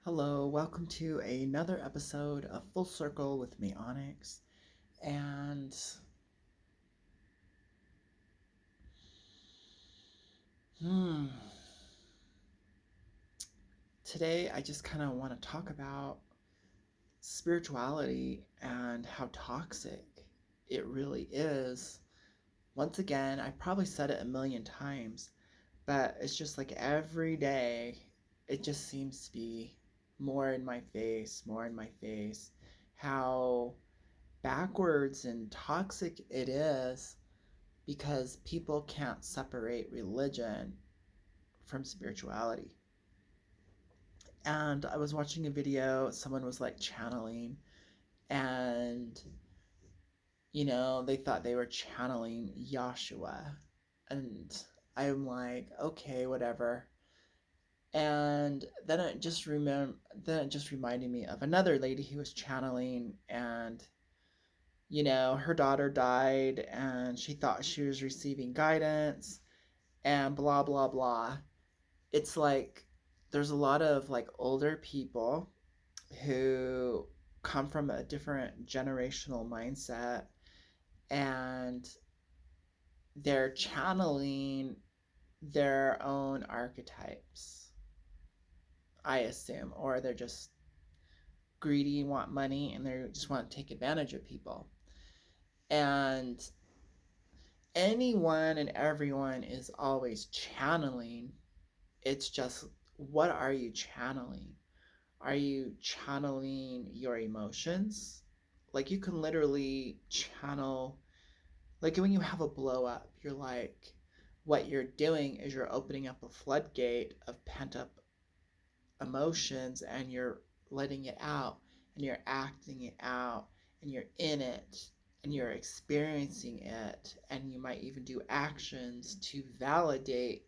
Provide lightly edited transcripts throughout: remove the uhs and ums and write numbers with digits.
Hello, welcome to another episode of Full Circle with me, Onyx. And hmm, today I just kind of want to talk about spirituality and how toxic it really is. Once again, I probably said it a million times, but it's just like every day it just seems to be more in my face, more in my face. How backwards and toxic it is because people can't separate religion from spirituality. And I was watching a video, someone was like channeling, and they thought they were channeling Yahshua. And I'm like, okay, whatever. And then it just reminded me of another lady who was channeling, and her daughter died and she thought she was receiving guidance and blah blah blah. It's like there's a lot of like older people who come from a different generational mindset, and they're channeling their own archetypes, I assume, or they're just greedy, want money, and they just want to take advantage of people. And anyone and everyone is always channeling. It's just, what are you channeling? Are you channeling your emotions? Like, you can literally channel, like when you have a blow up, you're like, what you're doing is you're opening up a floodgate of pent up emotions, and you're letting it out, and you're acting it out, and you're in it, and you're experiencing it, and you might even do actions to validate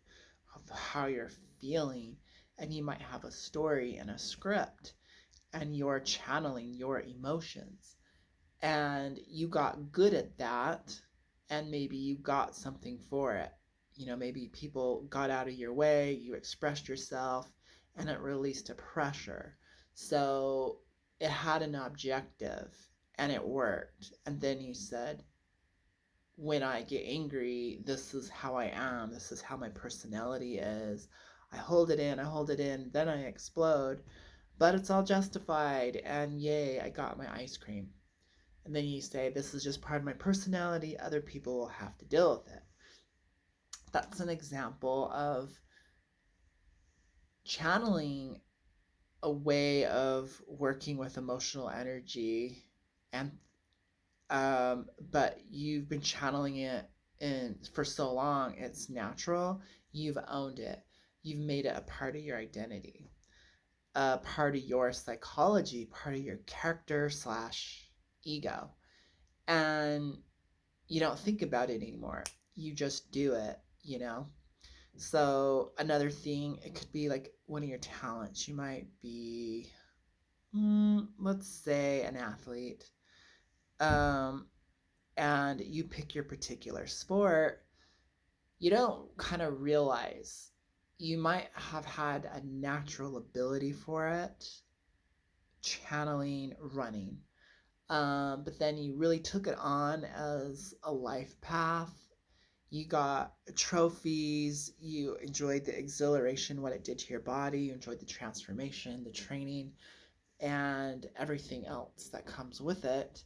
how you're feeling, and you might have a story and a script, and you're channeling your emotions, and you got good at that, and maybe you got something for it. Maybe people got out of your way, you expressed yourself, and it released a pressure. So it had an objective, and it worked. And then you said, when I get angry, this is how I am, this is how my personality is. I hold it in, then I explode, but it's all justified, and yay, I got my ice cream. And then you say, this is just part of my personality, other people will have to deal with it. That's an example of channeling a way of working with emotional energy, and but you've been channeling it in for so long, it's natural. You've owned it. You've made it a part of your identity, a part of your psychology, part of your character slash ego. And you don't think about it anymore. You just do it. So another thing, it could be like one of your talents. You might be, let's say, an athlete, um, and you pick your particular sport. You don't kind of realize you might have had a natural ability for it, channeling running. But then you really took it on as a life path. You got trophies, you enjoyed the exhilaration, what it did to your body, you enjoyed the transformation, the training, and everything else that comes with it.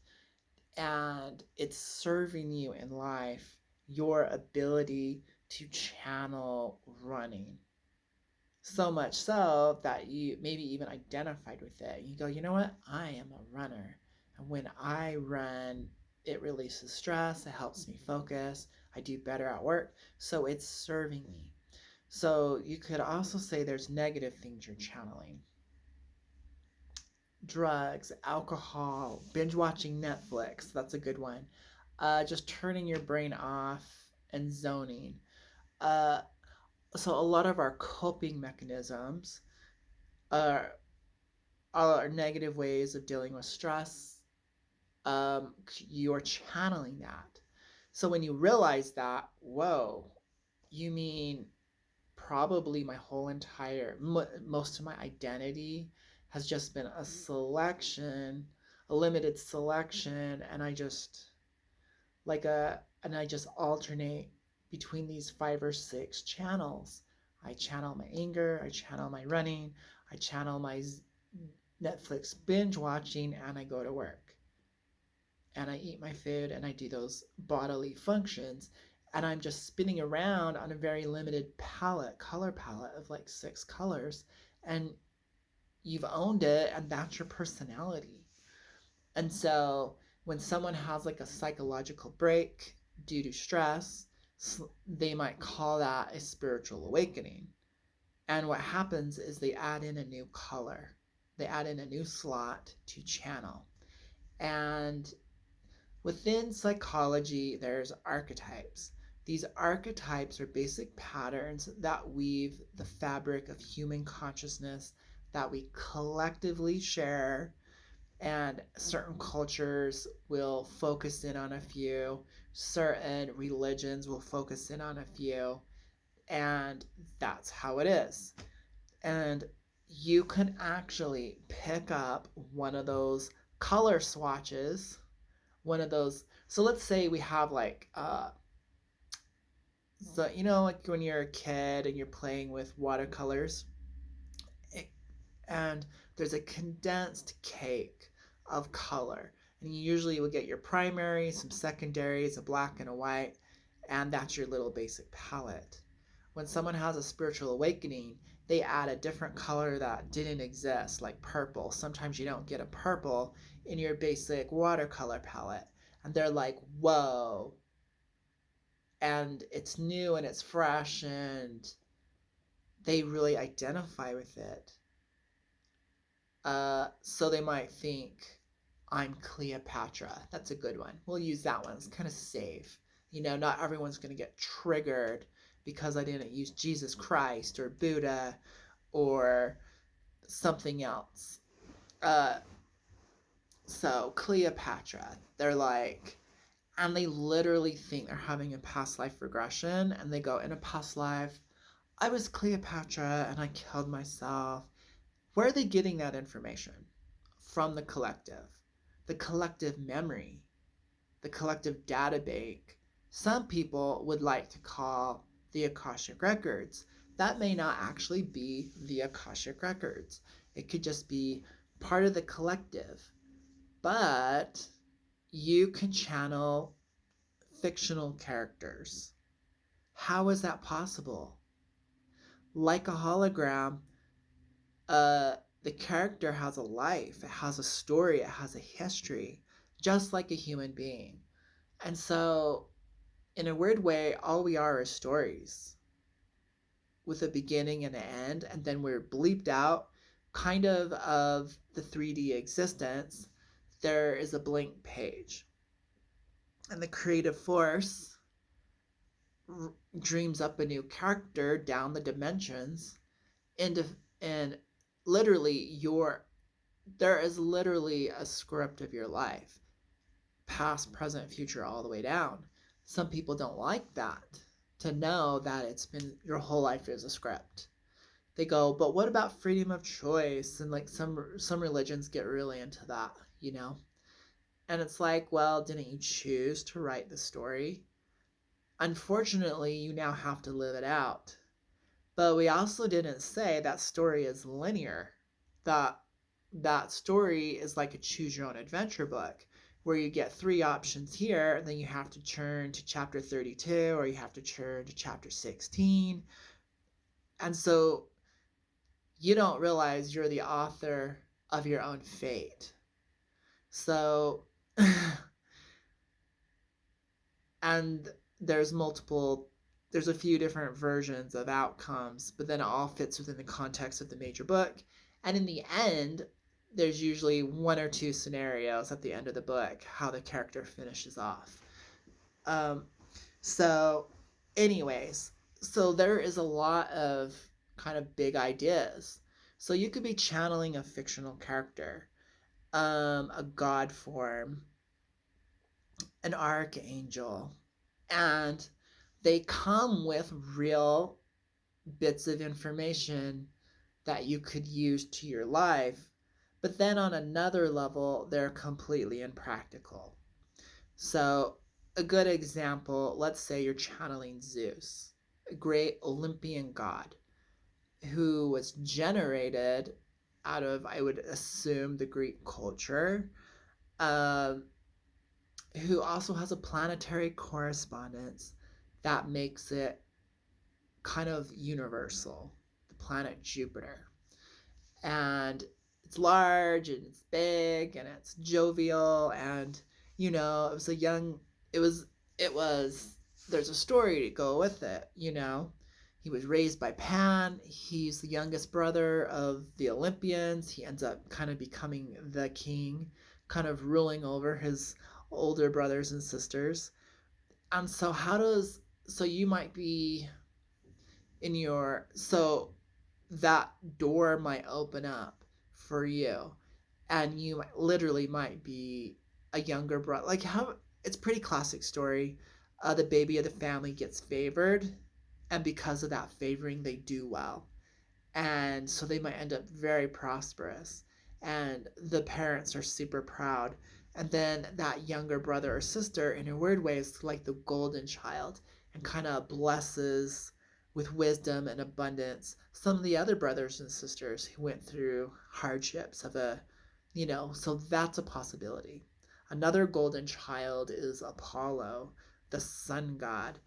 And it's serving you in life, your ability to channel running. So much so that you maybe even identified with it. You go, you know what? I am a runner. And when I run, it releases stress, it helps me focus, I do better at work. So it's serving me. So you could also say there's negative things you're channeling: drugs, alcohol, binge watching Netflix. That's a good one. Just turning your brain off and zoning. Uh, so a lot of our coping mechanisms are negative ways of dealing with stress. You're channeling that. So when you realize that, whoa, you mean probably my whole entire, most of my identity has just been a selection, a limited selection, and I just alternate between these 5 or 6 channels. I channel my anger, I channel my running, I channel my Netflix binge watching, and I go to work. And I eat my food and I do those bodily functions. And I'm just spinning around on a very limited color palette of like 6 colors. And you've owned it, and that's your personality. And so when someone has like a psychological break due to stress, they might call that a spiritual awakening. And what happens is they add in a new color, they add in a new slot to channel. And within psychology, there's archetypes. These archetypes are basic patterns that weave the fabric of human consciousness that we collectively share, and certain cultures will focus in on a few, certain religions will focus in on a few, and that's how it is. And you can actually pick up one of those color swatches, one of those. So let's say we have like so like when you're a kid and you're playing with watercolors, and there's a condensed cake of color, and you usually will get your primary, some secondaries, a black and a white, and that's your little basic palette. When someone has a spiritual awakening, they add a different color that didn't exist, like purple. Sometimes you don't get a purple in your basic watercolor palette, and they're like, whoa. And it's new and it's fresh, and they really identify with it. So they might think, I'm Cleopatra. That's a good one. We'll use that one. It's kind of safe. Not everyone's going to get triggered because I didn't use Jesus Christ or Buddha or something else. So Cleopatra, they're like, and they literally think they're having a past life regression, and they go, in a past life, I was Cleopatra and I killed myself. Where are they getting that information? From the collective memory, the collective data bank. Some people would like to call the Akashic Records. That may not actually be the Akashic Records. It could just be part of the collective. But you can channel fictional characters. How is that possible? Like a hologram, the character has a life, it has a story, it has a history, just like a human being. And so, in a weird way, all we are is stories with a beginning and an end, and then we're bleeped out, kind of the 3D existence. There is a blank page. And the creative force dreams up a new character down the dimensions, and literally there is literally a script of your life, past, present, future, all the way down. Some people don't like that, to know that it's been your whole life is a script. They go, but what about freedom of choice? And like some religions get really into that, and it's like, well, didn't you choose to write the story? Unfortunately, you now have to live it out. But we also didn't say that story is linear. That story is like a choose your own adventure book, where you get 3 options here, and then you have to turn to chapter 32, or you have to turn to chapter 16. And so you don't realize you're the author of your own fate. So and there's a few different versions of outcomes, but then it all fits within the context of the major book. And in the end, there's usually 1 or 2 scenarios at the end of the book, how the character finishes off. So anyways, so there is a lot of kind of big ideas. So you could be channeling a fictional character, a god form, an archangel, and they come with real bits of information that you could use to your life But then on another level, they're completely impractical. So, a good example, let's say you're channeling Zeus, a great Olympian god who was generated out of, I would assume, the Greek culture, um, who also has a planetary correspondence that makes it kind of universal, the planet Jupiter. And it's large and it's big and it's jovial, and it was a young it was it was there's a story to go with it. He was raised by Pan. He's the youngest brother of the Olympians. He ends up kind of becoming the king, kind of ruling over his older brothers and sisters. And so you might be in your so that door might open up for you, and you literally might be a younger brother. Like, how it's a pretty classic story. The baby of the family gets favored, and because of that favoring, they do well, and so they might end up very prosperous, and the parents are super proud. And then that younger brother or sister, in a weird way, is like the golden child and kind of blesses with wisdom and abundance some of the other brothers and sisters who went through hardships so that's a possibility. Another golden child is Apollo, the sun god.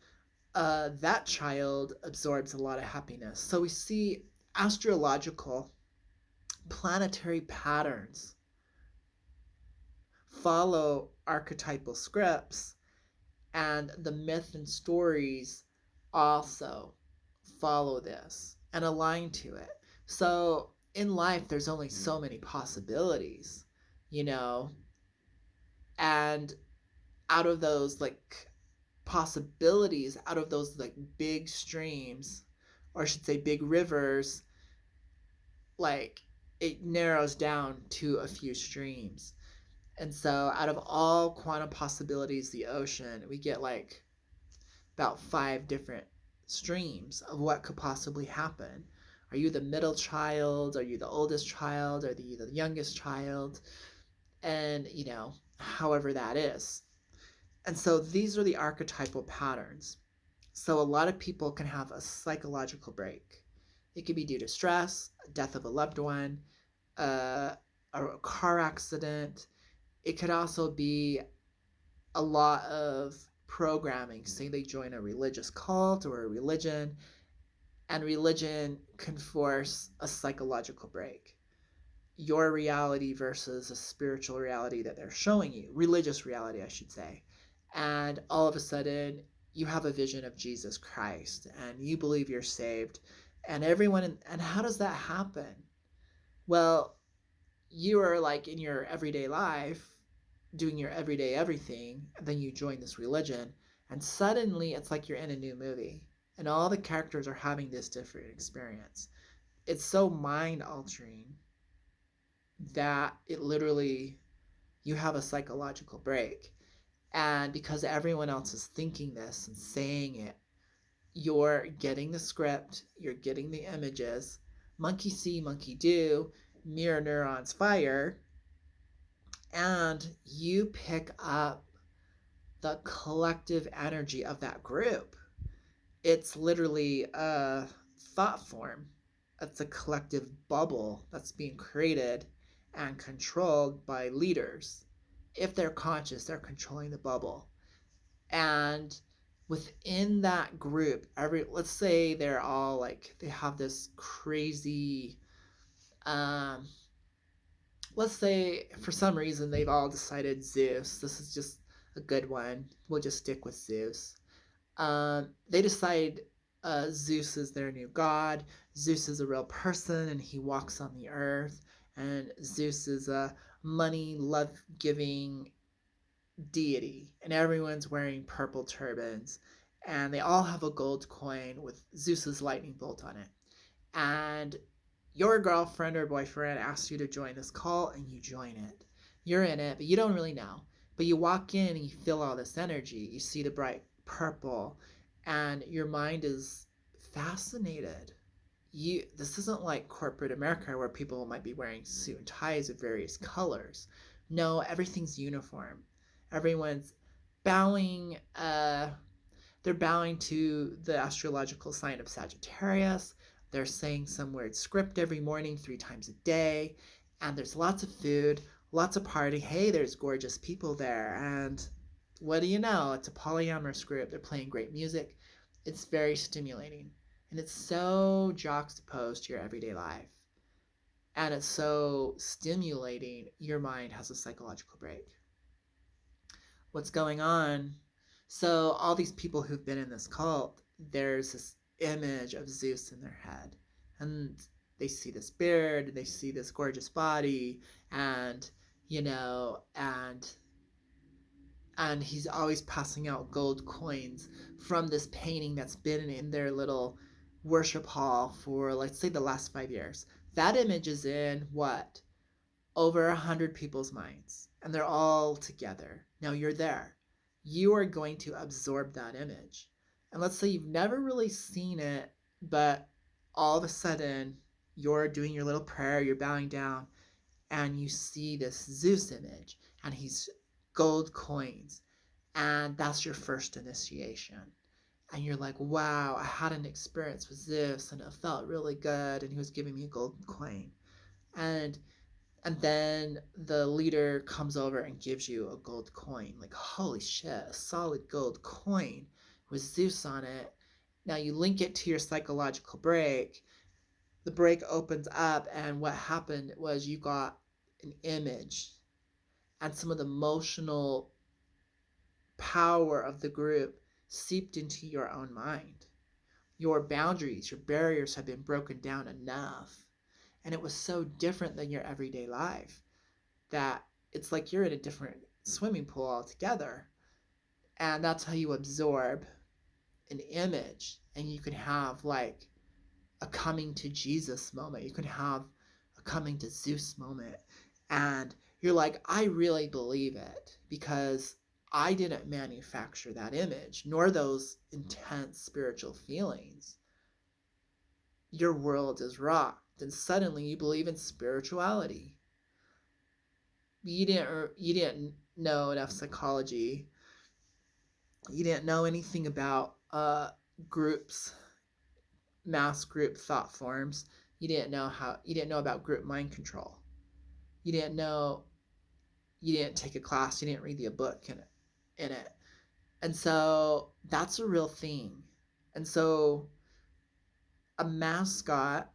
That child absorbs a lot of happiness. So we see astrological planetary patterns follow archetypal scripts, and the myth and stories also follow this and align to it. So in life, there's only so many possibilities, you know, and out of those possibilities, out of those big streams, or I should say big rivers, like it narrows down to a few streams. And so out of all quantum possibilities, the ocean, we get about 5 different streams of what could possibly happen. Are you the middle child? Are you the oldest child? Are you the youngest child? And, however that is. And so these are the archetypal patterns. So a lot of people can have a psychological break. It could be due to stress, death of a loved one, uh, a car accident. It could also be a lot of programming. Say they join a religious cult or a religion, and religion can force a psychological break. Your reality versus a spiritual reality that they're showing you, religious reality, I should say. And all of a sudden, you have a vision of Jesus Christ and you believe you're saved. And how does that happen? Well, you are in your everyday life doing your everyday everything, and then you join this religion, and suddenly it's like you're in a new movie, and all the characters are having this different experience. It's so mind altering that it literally, you have a psychological break. And because everyone else is thinking this and saying it, you're getting the script, you're getting the images, monkey see, monkey do, mirror neurons fire, and you pick up the collective energy of that group. It's literally a thought form. It's a collective bubble that's being created and controlled by leaders. If they're conscious, they're controlling the bubble. And within that group, let's say they're all they have this crazy um let's say for some reason they've all decided Zeus. This is just a good one. We'll just stick with Zeus. They decide Zeus is their new god. Zeus is a real person and he walks on the earth. And Zeus is a money, love giving deity. And everyone's wearing purple turbans. And they all have a gold coin with Zeus's lightning bolt on it. And your girlfriend or boyfriend asks you to join this cult and you join it. You're in it, but you don't really know. But you walk in and you feel all this energy. You see the bright purple, and your mind is fascinated. this isn't like corporate America where people might be wearing suit and ties of various colors. No, everything's uniform. Everyone's bowing. They're bowing to the astrological sign of Sagittarius. They're saying some weird script every morning, 3 times a day, and there's lots of food, lots of party. Hey, there's gorgeous people there, and what do you know? It's a polyamorous group. They're playing great music. It's very stimulating, and it's so juxtaposed to your everyday life, and it's so stimulating. Your mind has a psychological break. What's going on? So all these people who've been in this cult, there's this image of Zeus in their head, and they see this beard, they see this gorgeous body, and you know, and he's always passing out gold coins from this painting that's been in their little worship hall for, let's say, the last 5 years. That image is in what? Over 100 people's minds, and they're all together. Now you're there. You are going to absorb that image. And let's say you've never really seen it, but all of a sudden you're doing your little prayer, you're bowing down, and you see this Zeus image, and he's gold coins, and that's your first initiation. And you're like, wow, I had an experience with Zeus, and it felt really good, and he was giving me a golden coin. And and then the leader comes over and gives you a gold coin. Like, holy shit, a solid gold coin with Zeus on it. Now you link it to your psychological break. The break opens up, and what happened was you got an image and some of the emotional power of the group seeped into your own mind. Your boundaries, your barriers have been broken down enough. And it was so different than your everyday life that it's like you're in a different swimming pool altogether. And that's how you absorb an image. And you can have like a coming to Jesus moment. You can have a coming to Zeus moment. And you're like, I really believe it because I didn't manufacture that image, nor those intense spiritual feelings. Your world is rocked, and suddenly you believe in spirituality. You didn't know enough psychology. You didn't know anything about groups, mass group thought forms. You didn't know about group mind control. You didn't know you didn't take a class, you didn't read the book in it. And so that's a real thing. And so a mascot,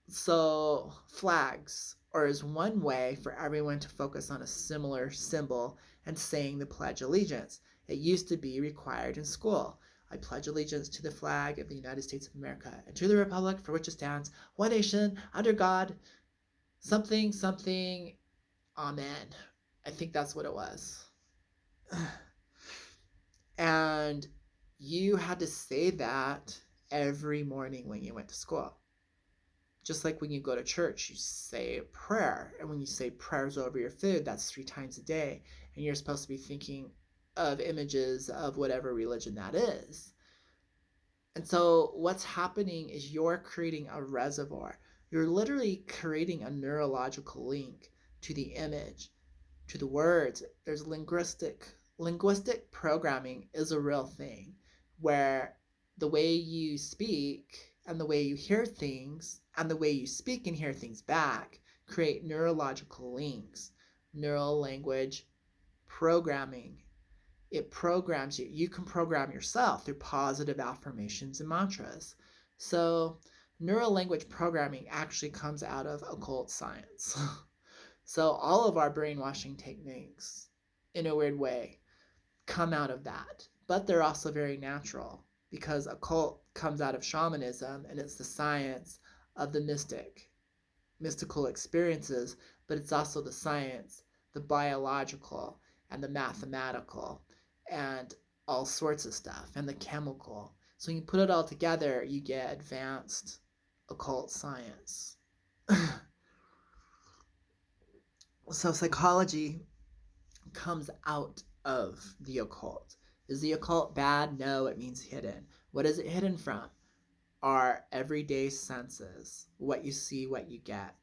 so flags, or is one way for everyone to focus on a similar symbol and saying the Pledge of Allegiance. It used to be required in school. I pledge allegiance to the flag of the United States of America and to the republic for which it stands, one nation, under God, something, something, amen. I think that's what it was. And you had to say that every morning when you went to school. Just like when you go to church, you say a prayer. And when you say prayers over your food, that's 3 times a day. And you're supposed to be thinking of images of whatever religion that is. And so what's happening is you're creating a reservoir. You're literally creating a neurological link to the image, to the words. There's linguistic programming is a real thing where the way you speak and the way you hear things and the way you speak and hear things back create neurological links. Neural language programming. It programs you. You can program yourself through positive affirmations and mantras. So neural language programming actually comes out of occult science. So all of our brainwashing techniques, in a weird way, come out of that. But they're also very natural because occult comes out of shamanism and it's the science of the mystical experiences, but it's also the science, the biological and the mathematical and all sorts of stuff and the chemical. So when you put it all together, you get advanced occult science. So psychology comes out of the occult. Is the occult bad? No, it means hidden. What is it hidden from? our everyday senses, what you see, what you get.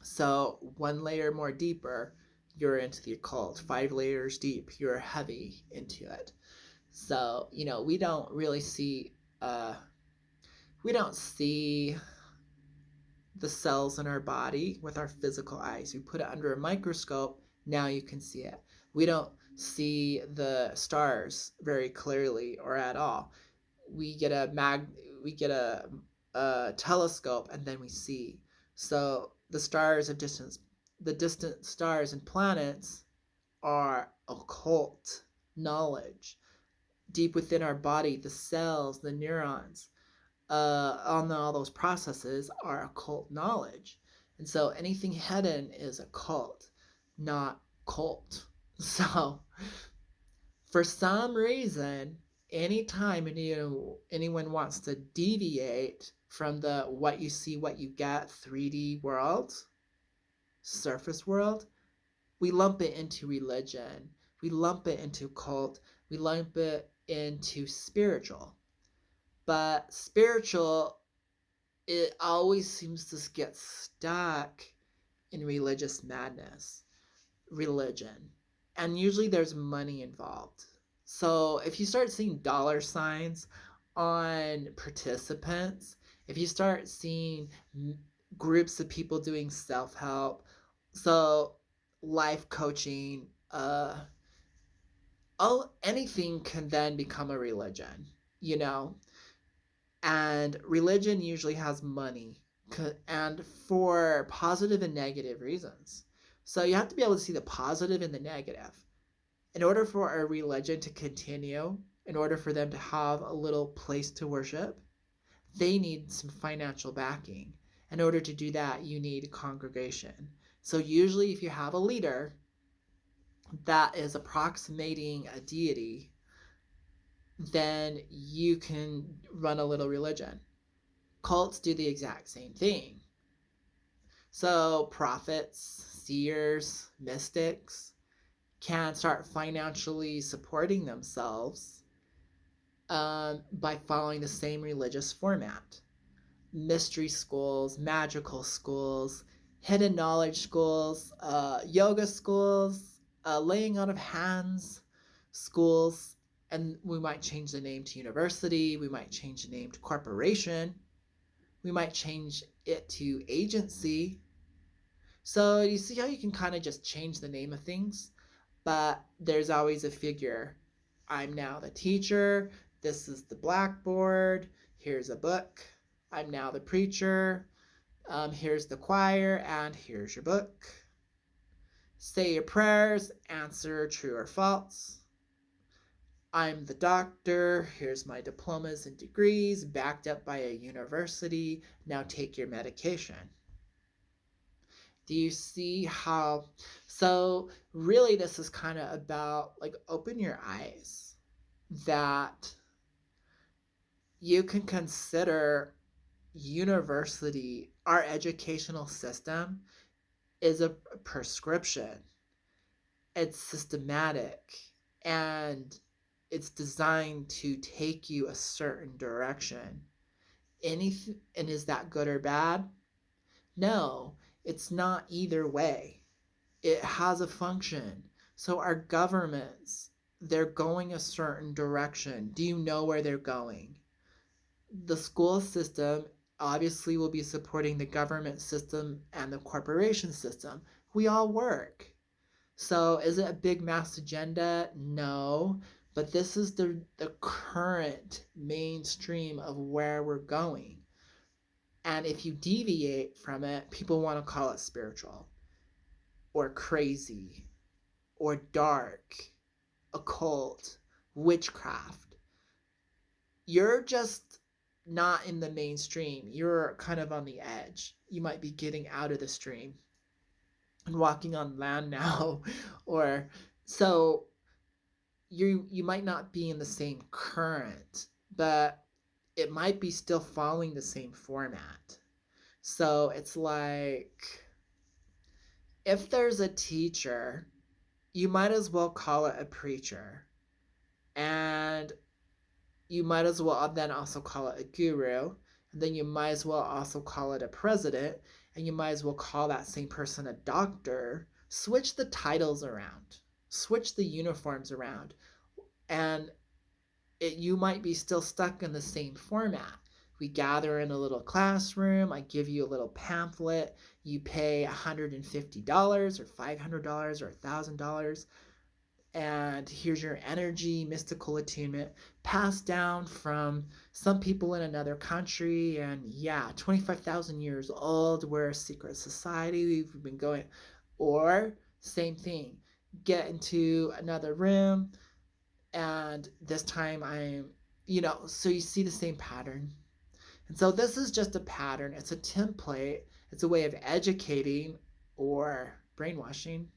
So one layer more deeper, you're into the occult. 5 layers deep, you're heavy into it. So, we don't really see we don't see the cells in our body with our physical eyes. We put it under a microscope, now you can see it. We don't see the stars very clearly or at all. We get a telescope and then we see. So the distant stars and planets are occult knowledge. Deep within our body, the cells, the neurons, on all those processes are occult knowledge. And so anything hidden is occult, not cult. So for some reason, anytime anyone wants to deviate from the what you see, what you get 3D world, surface world, we lump it into religion. We lump it into cult. We lump it into spiritual. But spiritual, it always seems to get stuck in religious madness, religion. And usually there's money involved. So if you start seeing dollar signs on participants, if you start seeing groups of people doing self help, so life coaching, anything can then become a religion, you know? And religion usually has money, and for positive and negative reasons. So you have to be able to see the positive and the negative. In order for a religion to continue, in order for them to have a little place to worship, they need some financial backing. In order to do that, you need a congregation. So usually if you have a leader that is approximating a deity, then you can run a little religion. Cults do the exact same thing. So prophets, seers, mystics can start financially supporting themselves by following the same religious format. Mystery schools, magical schools, hidden knowledge schools, yoga schools, laying out of hands schools, and we might change the name to university, we might change the name to corporation, we might change it to agency. So you see how you can kind of just change the name of things, but there's always a figure. I'm now the teacher, this is the blackboard, here's a book, I'm now the preacher, here's the choir, and here's your book. Say your prayers, answer true or false. I'm the doctor, here's my diplomas and degrees, backed up by a university, now take your medication. Do you see how? So, really, this is kind of about like open your eyes that you can consider university, our educational system, is a prescription. It's systematic and it's designed to take you a certain direction. Anything, and is that good or bad? No, it's not either way. It has a function. So our governments, they're going a certain direction. Do you know where they're going? The school system obviously will be supporting the government system and the corporation system. We all work. So is it a big mass agenda? No. But this is the current mainstream of where we're going. And if you deviate from it, people want to call it spiritual or crazy or dark, occult, witchcraft. You're just not in the mainstream. You're kind of on the edge. You might be getting out of the stream and walking on land now. Or so you might not be in the same current, but it might be still following the same format. So it's like if there's a teacher, you might as well call it a preacher. And you might as well then also call it a guru, and then you might as well also call it a president, and you might as well call that same person a doctor. Switch the titles around, switch the uniforms around, and you might be still stuck in the same format. We gather in a little classroom, I give you a little pamphlet, you pay $150 or $500 or $1,000, and here's your energy, mystical attunement passed down from some people in another country. And yeah, 25,000 years old, we're a secret society, we've been going. Or, same thing, get into another room, and this time so you see the same pattern. And so this is just a pattern, it's a template, it's a way of educating or brainwashing.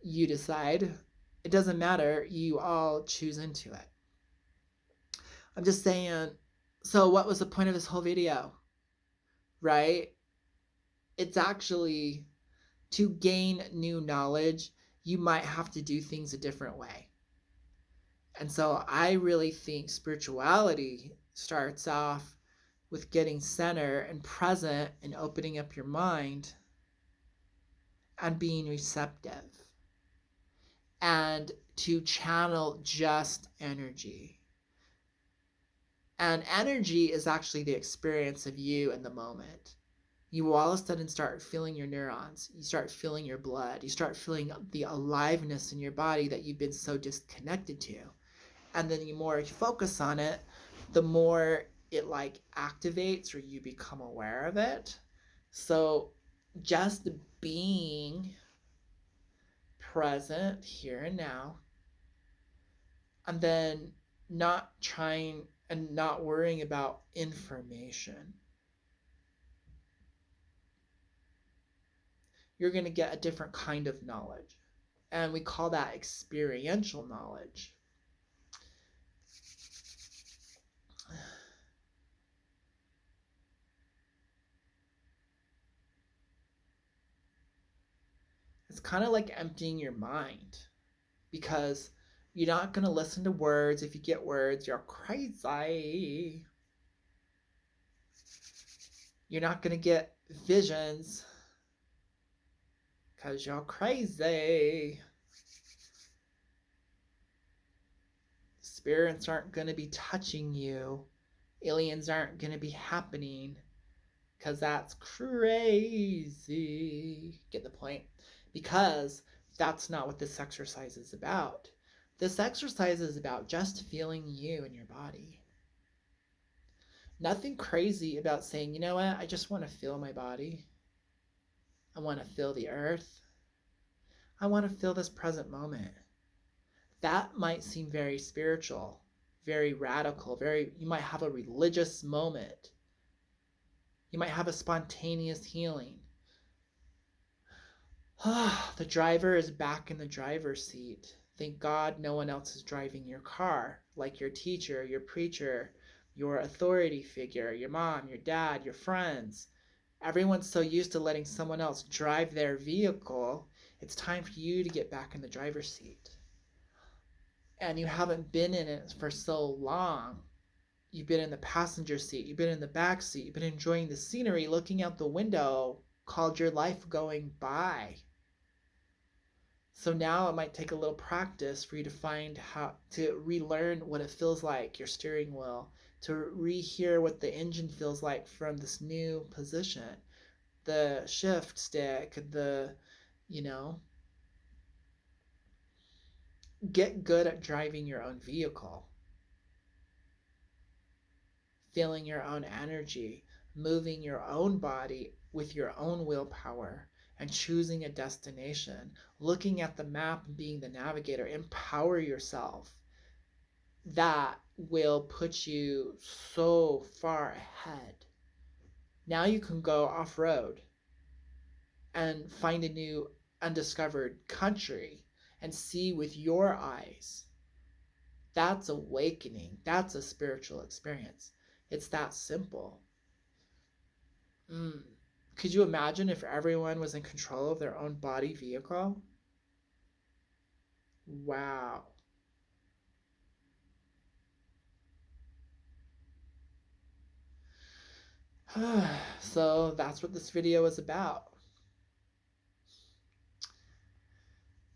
You decide. It doesn't matter. You all choose into it. I'm just saying, so what was the point of this whole video? Right? It's actually to gain new knowledge, you might have to do things a different way. And so I really think spirituality starts off with getting center and present and opening up your mind and being receptive and to channel just energy. And energy is actually the experience of you in the moment. You all of a sudden start feeling your neurons. You start feeling your blood. You start feeling the aliveness in your body that you've been so disconnected to. And then the more you focus on it, the more it like activates or you become aware of it. So just being present here and now, and then not trying and not worrying about information, you're going to get a different kind of knowledge. And we call that experiential knowledge. It's kind of like emptying your mind, because you're not going to listen to words. If you get words, you're crazy. You're not going to get visions because you're crazy. Spirits aren't going to be touching you. Aliens aren't going to be happening because that's crazy. Get the point? Because that's not what this exercise is about. This exercise is about just feeling you in your body. Nothing crazy about saying, you know what, I just want to feel my body. I want to feel the earth. I want to feel this present moment. That might seem very spiritual, very radical, you might have a religious moment. You might have a spontaneous healing. The driver is back in the driver's seat. Thank God no one else is driving your car, like your teacher, your preacher, your authority figure, your mom, your dad, your friends. Everyone's so used to letting someone else drive their vehicle. It's time for you to get back in the driver's seat. And you haven't been in it for so long. You've been in the passenger seat, you've been in the back seat, you've been enjoying the scenery, looking out the window, called your life going by. So now it might take a little practice for you to find how to relearn what it feels like, your steering wheel, to rehear what the engine feels like from this new position, the shift stick, get good at driving your own vehicle, feeling your own energy, moving your own body with your own willpower, and choosing a destination, looking at the map and being the navigator. Empower yourself. That will put you so far ahead. Now you can go off-road and find a new undiscovered country and see with your eyes. That's awakening. That's a spiritual experience. It's that simple. Could you imagine if everyone was in control of their own body vehicle? Wow. So that's what this video is about.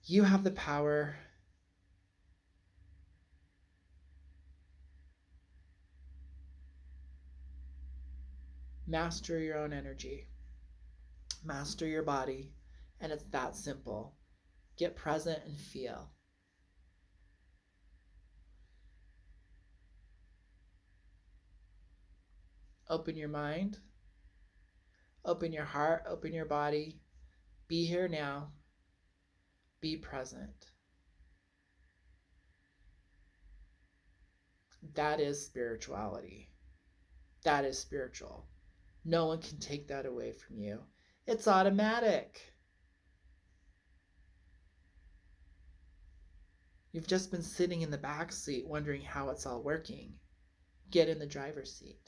You have the power master your own energy, master your body, and it's that simple. Get present and feel. Open your mind, open your heart, open your body. Be here now. Be present. That is spirituality. That is spiritual. No one can take that away from you. It's automatic. You've just been sitting in the back seat wondering how it's all working. Get in the driver's seat.